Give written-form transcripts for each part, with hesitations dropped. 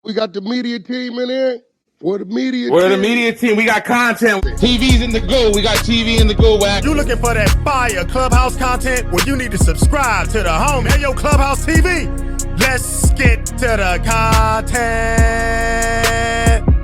We got the media team in here. We're the media team. We got content. TV's in the go. We got TV in the go, Wack. You looking for that fire Clubhouse content? Well, you need to subscribe to the home. Hey, yo, Clubhouse TV. Let's get to the content.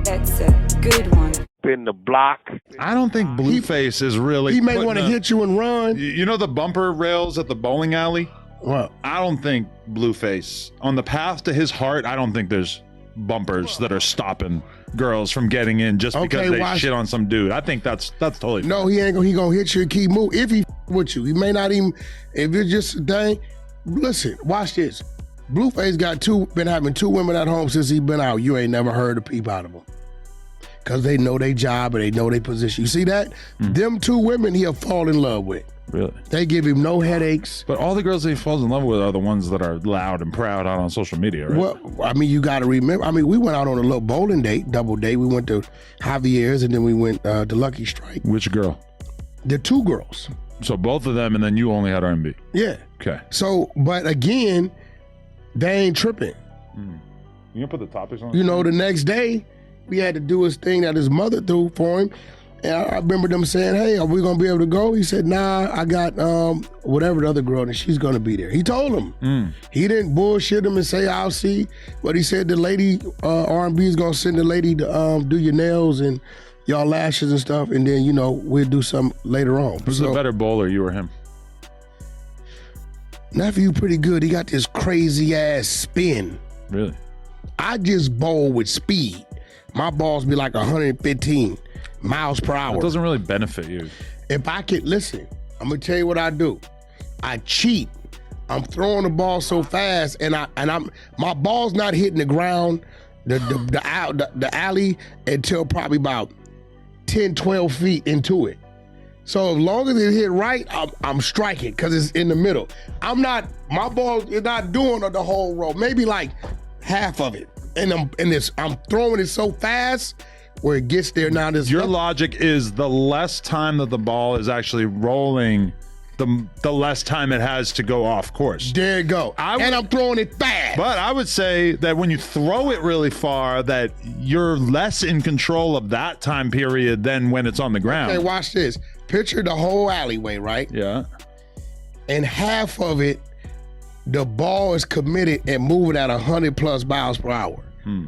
That's a good one. In the block. I don't think Blueface is really. He may want to hit you and run. You know the bumper rails at the bowling alley? What? I don't think Blueface, on the path to his heart, I don't think there's bumpers that are stopping girls from getting in just because they shit on some dude. I think that's totally fine. No, he ain't gonna. He gonna hit you and keep moving. If he with you, he may not even. If it's just a thing, listen. Watch this. Blueface been having 2 women at home since he been out. You ain't never heard a peep out of them. Cause they know their job and they know their position. You see that? Them 2 women he'll fall in love with. Really? They give him no headaches. But all the girls that he falls in love with are the ones that are loud and proud out on social media, right? Well, I mean, you got to remember. I mean, we went out on a little bowling date, double date. We went to Javier's and then we went to Lucky Strike. Which girl? The 2 girls. So both of them, and then you only had R&B. Yeah. Okay. So, but again, they ain't tripping. You gonna put the topics on? You know, the next day, we had to do his thing that his mother threw for him. And I remember them saying, hey, are we going to be able to go? He said, nah, I got whatever the other girl, and she's going to be there. He told him. He didn't bullshit him and say, I'll see. But he said the lady, R&B is going to send the lady to do your nails and y'all lashes and stuff. And then, you know, we'll do something later on. Who's the better bowler, you or him? Nephew pretty good. He got this crazy ass spin. Really? I just bowl with speed. My balls be like 115 miles per hour. It doesn't really benefit you. If I could, listen, I'm gonna tell you what I do. I cheat. I'm throwing the ball so fast, and my ball's not hitting the ground, the alley until probably about 10, 12 feet into it. So as long as it hit right, I'm striking because it's in the middle. My ball is not doing the whole row, maybe like half of it. And I'm throwing it so fast where it gets there now. Your logic is the less time that the ball is actually rolling, the less time it has to go off course. There you go. And I'm throwing it fast. But I would say that when you throw it really far, that you're less in control of that time period than when it's on the ground. Okay, watch this. Picture the whole alleyway, right? Yeah. And half of it, the ball is committed and moving at 100+ miles per hour.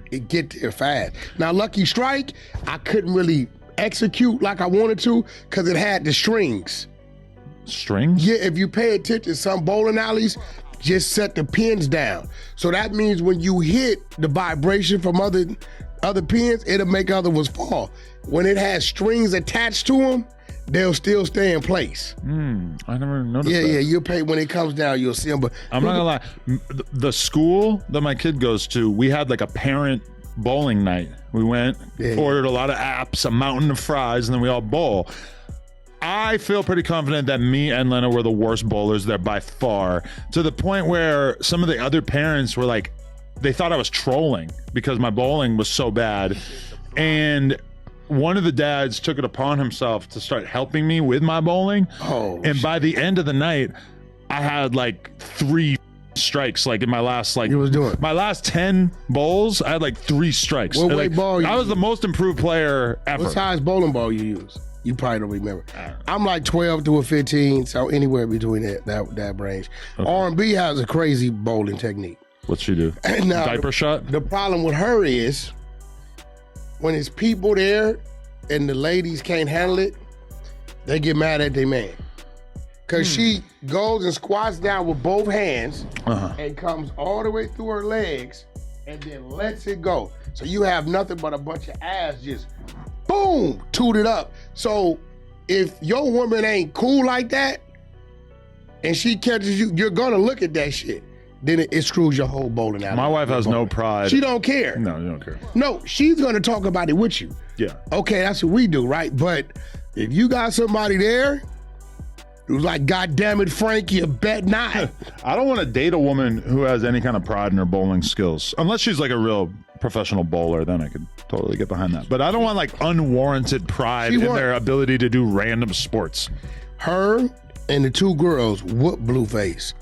It get there fast. Now, Lucky Strike, I couldn't really execute like I wanted to because it had the strings. Strings? Yeah, if you pay attention, some bowling alleys just set the pins down. So that means when you hit the vibration from other pins, it'll make other ones fall. When it has strings attached to them, they'll still stay in place. I never noticed that. Yeah, you'll pay when it comes down, you'll see them. But I'm not gonna lie, the school that my kid goes to, we had like a parent bowling night. We went, ordered a lot of apps, a mountain of fries, and then we all bowl. I feel pretty confident that me and Lena were the worst bowlers there by far, to the point where some of the other parents were like, they thought I was trolling because my bowling was so bad. And one of the dads took it upon himself to start helping me with my bowling. And by the end of the night, I had like 3 strikes. Like in my last, my last 10 bowls, I had like 3 strikes. What weight ball you I was the most improved player ever. What size bowling ball you use? You probably don't remember. I'm like 12 to a 15, so anywhere between that range. Okay. R&B has a crazy bowling technique. What's she do? Now, diaper shot? The problem with her is when it's people there and the ladies can't handle it, they get mad at their man. Because she goes and squats down with both hands and comes all the way through her legs and then lets it go. So you have nothing but a bunch of ass just boom, tooted up. So if your woman ain't cool like that and she catches you, you're gonna look at that shit. Then it screws your whole bowling out. My wife has no pride. She don't care. No, you don't care. No, she's gonna talk about it with you. Yeah. Okay, that's what we do, right? But if you got somebody there who's like, God damn it, Frank, you bet not. I don't want to date a woman who has any kind of pride in her bowling skills. Unless she's like a real professional bowler, then I could totally get behind that. But I don't want like unwarranted pride in their ability to do random sports. Her and the 2 girls whooped Blueface.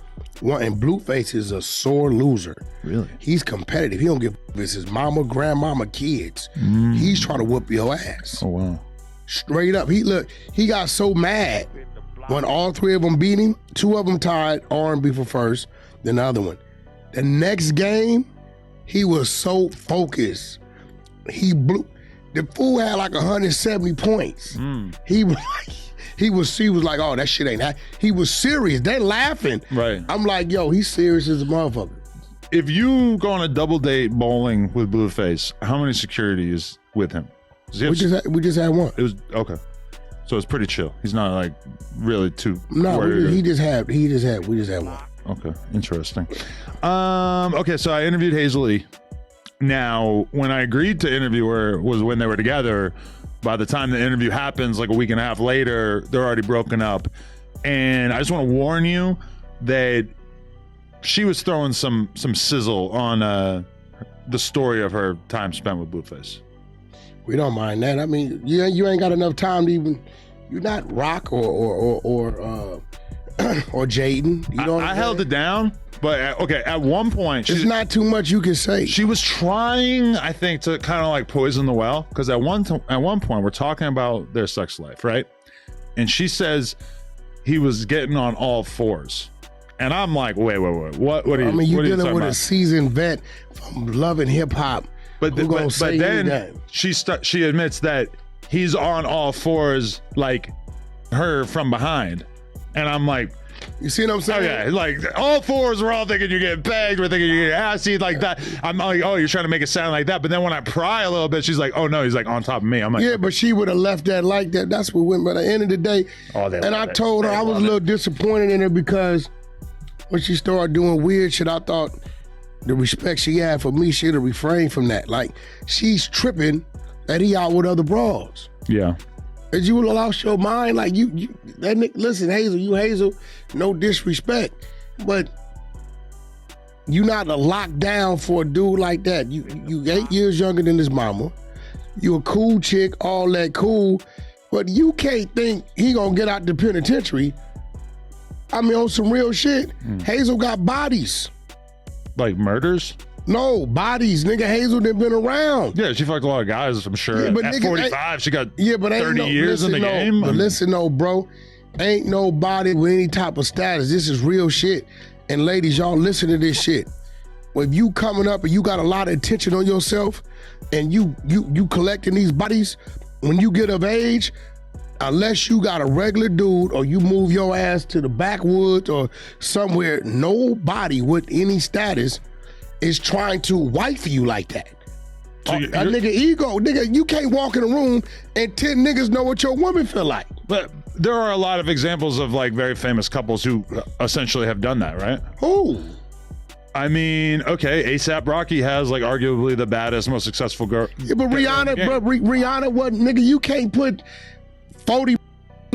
And Blueface is a sore loser. Really? He's competitive. He don't give his mama, grandmama, kids. He's trying to whoop your ass. Oh, wow. Straight up. He got so mad when all three of them beat him. Two of them tied R&B for first, then the other one. The next game, he was so focused. The fool had like 170 points. He was like, oh, that shit ain't that. He was serious. They laughing. Right. I'm like, yo, he's serious as a motherfucker. If you go on a double date bowling with Blueface, how many security is with him? We just had one. It was okay. So it's pretty chill. He's not like really too. No, we just had one. Okay, interesting. Okay, so I interviewed Hazel-E. Now, when I agreed to interview her was when they were together. By the time the interview happens, like a week and a half later, they're already broken up. And I just want to warn you that she was throwing some sizzle on the story of her time spent with Blueface. We don't mind that. I mean, you ain't got enough time to even. You're not Rock or Jaden. You know I held it down, but at one point, it's not too much you can say. She was trying, I think, to kind of like poison the well, because at one point we're talking about their sex life, right? And she says he was getting on all fours, and I'm like, wait, what? What are you? I mean, you're dealing with about? A seasoned vet from loving hip hop. But then she admits that he's on all fours like her from behind, and I'm like, you see what I'm saying? Okay, like all fours, we're all thinking you're getting pegged, we're thinking you're getting assy like that. I'm like, oh, you're trying to make it sound like that. But then when I pry a little bit, she's like, oh no, he's like on top of me. I'm like, yeah, but she would have left that like that. That's what went. But at the end of the day, and I told her I was a little disappointed in her because when she started doing weird shit, I thought the respect she had for me, she'd have refrained from that. Like, she's tripping that he out with other bras. Yeah. As you would have lost your mind, like that nigga, listen, Hazel, no disrespect, but you not a lockdown for a dude like that. You 8 years younger than his mama. You a cool chick, all that cool, but you can't think he gonna get out the penitentiary. I mean, on some real shit, Hazel got bodies. Like murders? No, bodies, nigga. Hazel done been around. Yeah, she fucked a lot of guys, I'm sure. Yeah, but at 45, she got 30 years in the game. But listen, bro, ain't nobody with any type of status. This is real shit. And ladies, y'all listen to this shit. When you coming up and you got a lot of attention on yourself and you collecting these bodies, when you get of age, unless you got a regular dude or you move your ass to the backwoods or somewhere, nobody with any status is trying to wife you like that. So a nigga ego, nigga, you can't walk in a room and 10 niggas know what your woman feel like. But there are a lot of examples of like very famous couples who essentially have done that, right? Who? I mean, okay, A$AP Rocky has like arguably the baddest, most successful girl. Yeah, but Rihanna, what, nigga, you can't put 40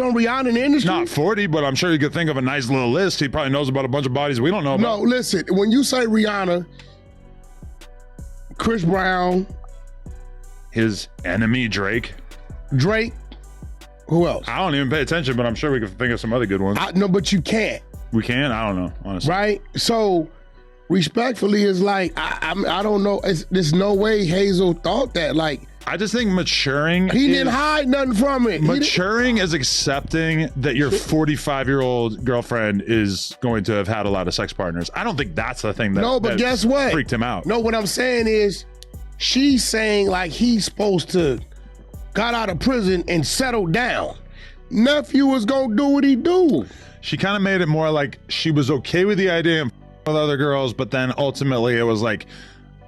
on Rihanna in the industry. Not 40, but I'm sure you could think of a nice little list. He probably knows about a bunch of bodies we don't know about. No, listen, when you say Rihanna, Chris Brown, his enemy Drake, who else? I don't even pay attention, but I'm sure we could think of some other good ones. No, but you can't. We can? I don't know, honestly. Right? So, respectfully, it's like, I don't know. There's no way Hazel thought that. Like, I just think maturing. He didn't hide nothing from it. Maturing is accepting that your 45-year-old girlfriend is going to have had a lot of sex partners. I don't think that's the thing that. No, but guess what? Freaked him out. No, what I'm saying is, she's saying like he's supposed to got out of prison and settled down. Nephew was gonna do what he do. She kind of made it more like she was okay with the idea of with other girls, but then ultimately it was like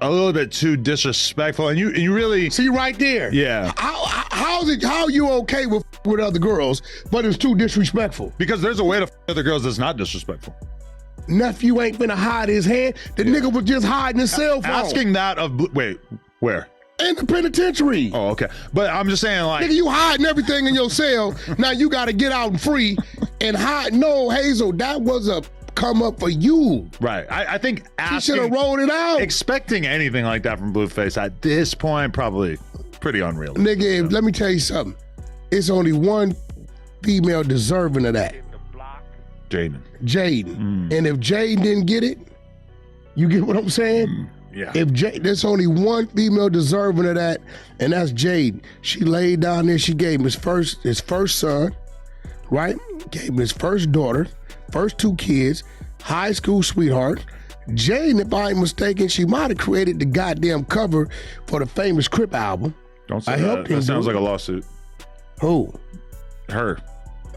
a little bit too disrespectful, and you really see right there. Yeah. How you okay with other girls, but it's too disrespectful? Because there's a way to other girls that's not disrespectful. Nephew ain't finna hide his hand. The nigga was just hiding his cell phone. Asking that of wait, where? In the penitentiary. Oh, okay. But I'm just saying, like, nigga, you hiding everything in your cell. Now you got to get out and free and hide. No, Hazel, that was a come up for you. Right. I think she should have rolled it out. Expecting anything like that from Blueface at this point, probably pretty unreal. Nigga, let me tell you something. It's only one female deserving of that. Jaden. And if Jaden didn't get it, you get what I'm saying? Yeah. There's only one female deserving of that, and that's Jaden. She laid down there. She gave him his first son, right? Gave him his first daughter, first 2 kids, high school sweetheart. Jaden, if I ain't mistaken, she might have created the goddamn cover for the famous Crip album. Don't say that. That sounds like a lawsuit. Who? Her.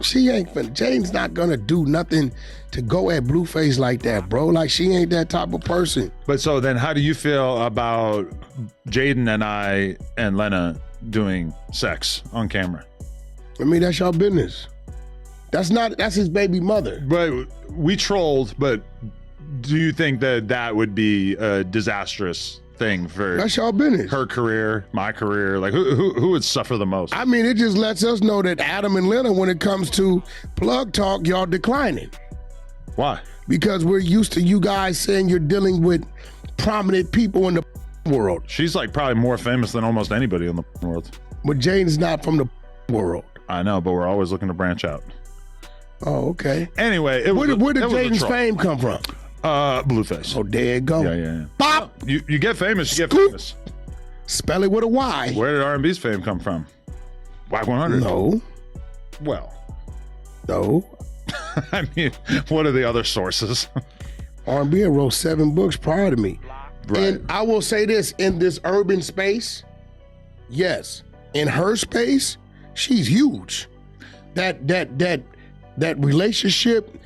She ain't finna. Jaden's not gonna do nothing to go at Blueface like that, bro. Like, she ain't that type of person. But so then how do you feel about Jaden and I and Lena doing sex on camera? I mean, that's your business. That's his baby mother. But we trolled, but do you think that would be a disastrous thing for that's your business? Her career, my career, like who would suffer the most? I mean, it just lets us know that Adam and Lena, when it comes to plug talk, y'all declining. Why? Because we're used to you guys saying you're dealing with prominent people in the world. She's like probably more famous than almost anybody in the world. But Jaden's not from the world. I know, but we're always looking to branch out. Oh, okay. Anyway, where did Jaden's fame come from? Blueface. Oh, there it go. Yeah. Bop. You get famous, you get famous. Spell it with a Y. Where did R&B's fame come from? Wack 100? No. Well. No. I mean, what are the other sources? R&B wrote 7 books prior to me. Right. And I will say this, in this urban space, yes. In her space, she's huge. That relationship,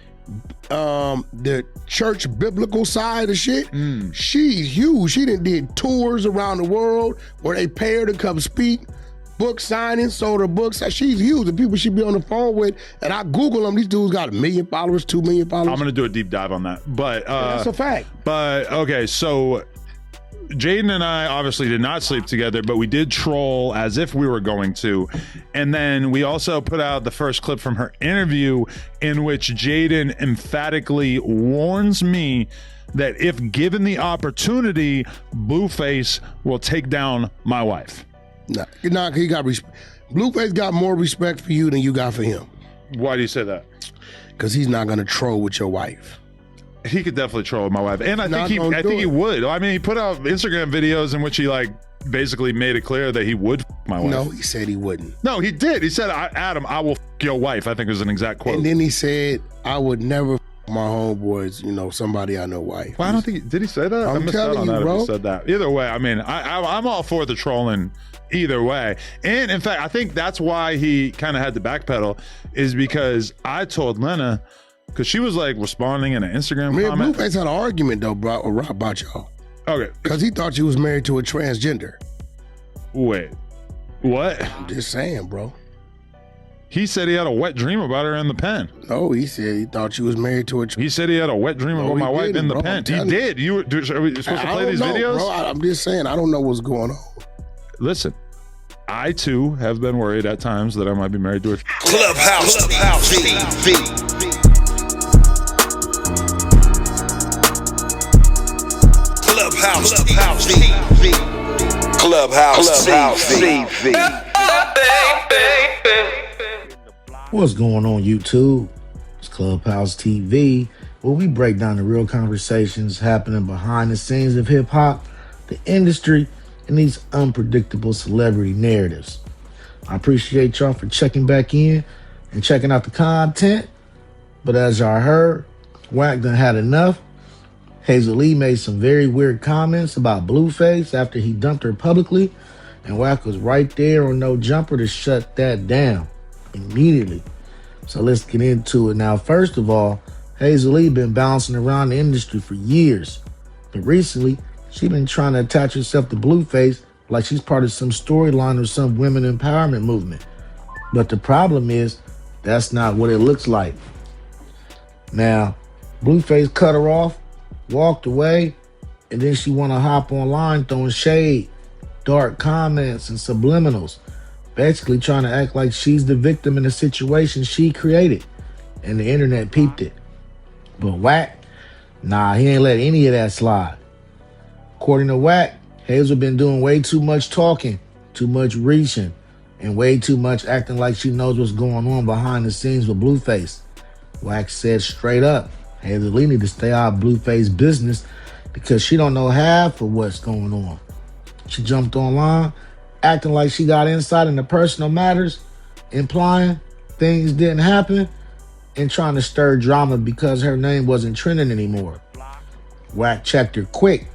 the church biblical side of shit, she's huge. She did tours around the world where they pay her to come speak, book signing, sold her books. She's huge. The people she be on the phone with, and I Google them, these dudes got 1 million followers, 2 million followers. I'm going to do a deep dive on that. But that's a fact. But okay, so Jaden and I obviously did not sleep together, but we did troll as if we were going to. And then we also put out the first clip from her interview in which Jaden emphatically warns me that if given the opportunity, Blueface will take down my wife. Nah, he got Blueface got more respect for you than you got for him. Why do you say that? Because he's not going to troll with your wife. He could definitely troll with my wife, and I think he would. I mean, he put out Instagram videos in which he like basically made it clear that he would my wife. No, he said he wouldn't. No, he did. He said, "Adam, I will your wife." I think it was an exact quote. And then he said, "I would never my homeboys, somebody I know wife." Well, I don't think did he say that? I'm telling you, bro. If he said that. Either way, I mean, I'm all for the trolling. Either way, and in fact, I think that's why he kind of had to backpedal, is because I told Lena. Because she was like responding in an Instagram comment. Blueface had an argument though, bro, about y'all. Okay. Because he thought you was married to a transgender. Wait, what? I'm just saying, bro. He said he had a wet dream about her in the pen. No, he said he thought you was married to a He said he had a wet dream about my wife in the pen. He did. Are we supposed to play these videos? Bro, I'm just saying, I don't know what's going on. Listen, I too have been worried at times that I might be married to a Clubhouse TV. Clubhouse TV. What's going on, YouTube? It's Clubhouse TV, where we break down the real conversations happening behind the scenes of hip-hop, the industry, and these unpredictable celebrity narratives. I appreciate y'all for checking back in and checking out the content. But as y'all heard, Wack done had enough. Hazel-E made some very weird comments about Blueface after he dumped her publicly, and Wack was right there on no jumper to shut that down immediately. So let's get into it. Now, first of all, Hazel-E been bouncing around the industry for years, but recently she been trying to attach herself to Blueface like she's part of some storyline or some women empowerment movement. But the problem is, that's not what it looks like. Now, Blueface cut her off, walked away, and then she want to hop online throwing shade, dark comments, and subliminals, basically trying to act like she's the victim in a situation she created, and the internet peeped it. But Wack, nah, he ain't let any of that slide. According to Wack, Hazel been doing way too much talking, too much reaching, and way too much acting like she knows what's going on behind the scenes with Blueface. Wack said straight up, Hazel Lee need to stay out of Blueface business because she don't know half of what's going on. She jumped online, acting like she got insight into personal matters, implying things didn't happen, and trying to stir drama because her name wasn't trending anymore. Wack checked her quick.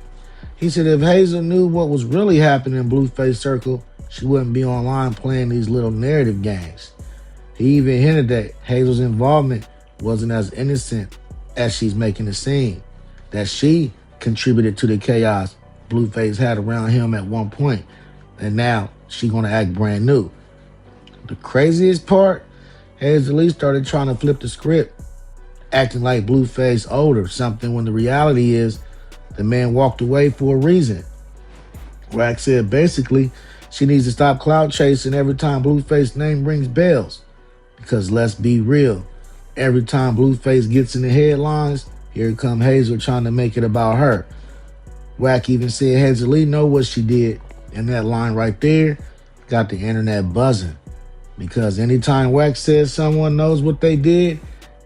He said if Hazel knew what was really happening in Blueface Circle, she wouldn't be online playing these little narrative games. He even hinted that Hazel's involvement wasn't as innocent as she's making it seem, that she contributed to the chaos Blueface had around him at one point, and now she's gonna act brand new. The craziest part, Hazel Lee started trying to flip the script, acting like Blueface owed her something when the reality is the man walked away for a reason. Wack said basically she needs to stop clout chasing every time Blueface's name rings bells. Because let's be real, every time Blueface gets in the headlines, here come Hazel trying to make it about her. Wack even said Hazel Lee know what she did, and that line right there got the internet buzzing. Because anytime Wack says someone knows what they did,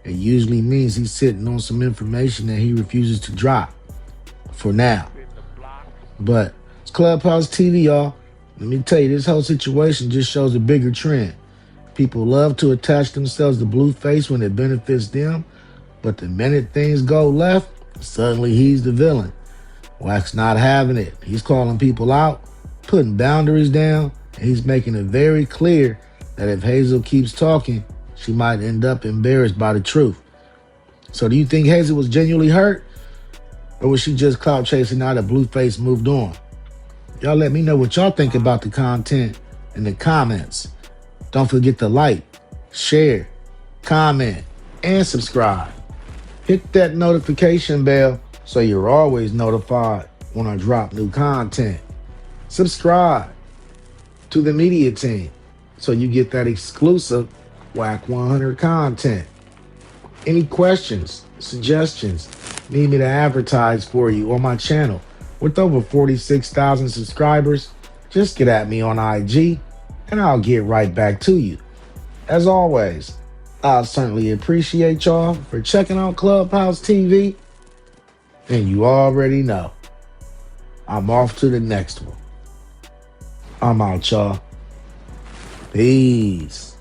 it usually means he's sitting on some information that he refuses to drop. For now. But it's Clubhouse TV, y'all. Let me tell you, this whole situation just shows a bigger trend. People love to attach themselves to Blueface when it benefits them, but the minute things go left, suddenly he's the villain. Wack's not having it. He's calling people out, putting boundaries down, and he's making it very clear that if Hazel keeps talking, she might end up embarrassed by the truth. So do you think Hazel was genuinely hurt? Or was she just clout chasing now that Blueface moved on? Y'all let me know what y'all think about the content in the comments. Don't forget to like, share, comment, and subscribe. Hit that notification bell so you're always notified when I drop new content. Subscribe to the media team so you get that exclusive Wack 100 content. Any questions, suggestions, need me to advertise for you on my channel? With over 46,000 subscribers, just get at me on IG and I'll get right back to you. As always, I certainly appreciate y'all for checking out Clubhouse TV. And you already know, I'm off to the next one. I'm out, y'all. Peace.